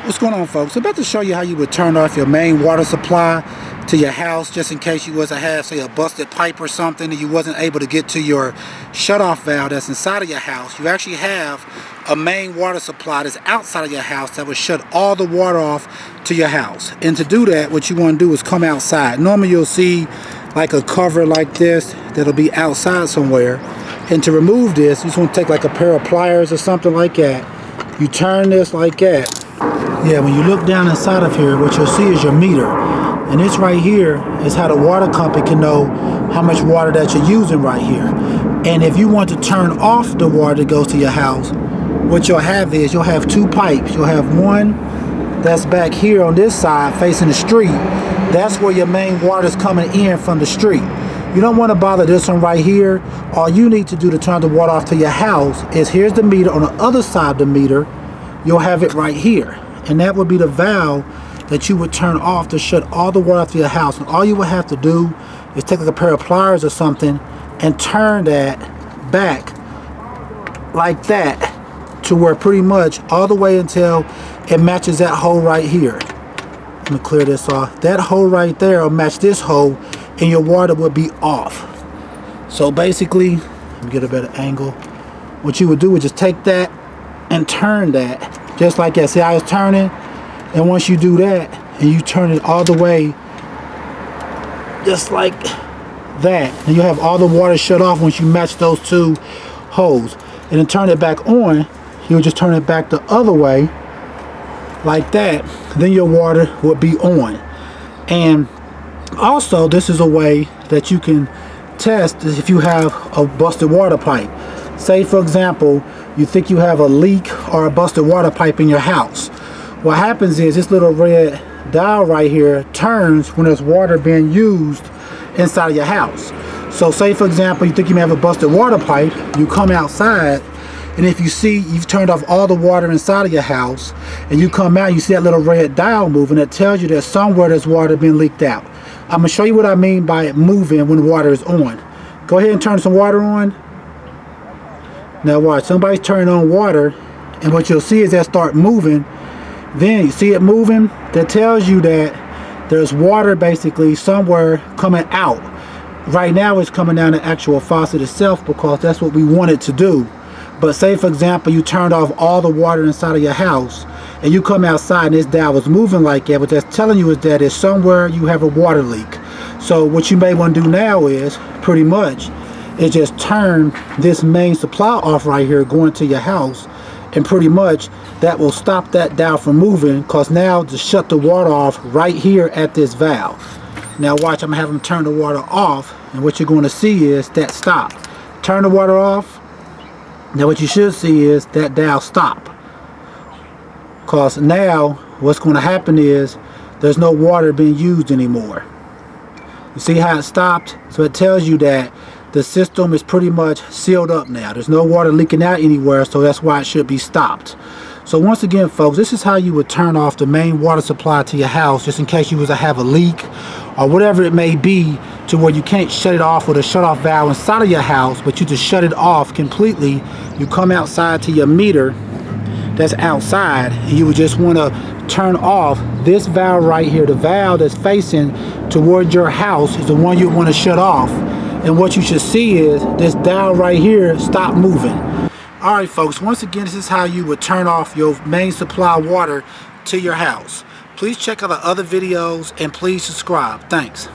What's going on, folks? I'm about to show you how you would turn off your main water supply to your house, just in case you was to have, say, a busted pipe or something and you wasn't able to get to your shut-off valve that's inside of your house. You actually have a main water supply that's outside of your house that will shut all the water off to your house. And to do that, what you want to do is come outside. Normally you'll see like a cover like this that'll be outside somewhere. And to remove this, you just want to take like a pair of pliers or something like that. You turn this like that. Yeah, when you look down inside of here, what you'll see is your meter. And this right here is how the water company can know how much water that you're using right here. And if you want to turn off the water that goes to your house, what you'll have is you'll have two pipes. You'll have one that's back here on this side facing the street. That's where your main water is coming in from the street. You don't want to bother this one right here. All you need to do to turn the water off to your house is here's the meter. On the other side of the meter, you'll have it right here. And that would be the valve that you would turn off to shut all the water off to your house. And all you would have to do is take like a pair of pliers or something and turn that back like that to where pretty much all the way until it matches that hole right here. Let me clear this off. That hole right there will match this hole and your water would be off. So basically, let me get a better angle. What you would do is just take that and turn that just like that. See how it's turning? And once you do that and you turn it all the way just like that, and you'll have all the water shut off once you match those two holes. And then turn it back on, you'll just turn it back the other way like that. Then your water will be on. And also, this is a way that you can test if you have a busted water pipe. Say, for example, you think you have a leak or a busted water pipe in your house. What happens is this little red dial right here turns when there's water being used inside of your house. So say, for example, you think you may have a busted water pipe, you come outside, and if you see you've turned off all the water inside of your house, and you come out, you see that little red dial moving, that tells you that somewhere there's water being leaked out. I'm going to show you what I mean by it moving when water is on. Go ahead and turn some water on. Now watch, somebody's turning on water, and what you'll see is that start moving. Then you see it moving, that tells you that there's water basically somewhere coming out. Right now it's coming down the actual faucet itself because that's what we want it to do. But say, for example, you turned off all the water inside of your house and you come outside and this dial is moving like that, what that's telling you is that it's somewhere you have a water leak. So what you may want to do now is pretty much is just turn this main supply off right here going to your house, and pretty much that will stop that dial from moving, because now to shut the water off right here at this valve. Now watch, I'm gonna have them turn the water off, and what you're going to see is that stop. Turn the water off. Now what you should see is that dial stop, because now what's going to happen is there's no water being used anymore. You see how it stopped? So it tells you that the system is pretty much sealed up now. There's no water leaking out anywhere, so that's why it should be stopped. So once again, folks, this is how you would turn off the main water supply to your house, just in case you was to have a leak or whatever it may be, to where you can't shut it off with a shut-off valve inside of your house, but you just shut it off completely. You come outside to your meter that's outside, and you would just want to turn off this valve right here. The valve that's facing toward your house is the one you want to shut off. And what you should see is this dial right here stop moving. Alright folks, once again, this is how you would turn off your main supply water to your house. Please check out the other videos and please subscribe. Thanks.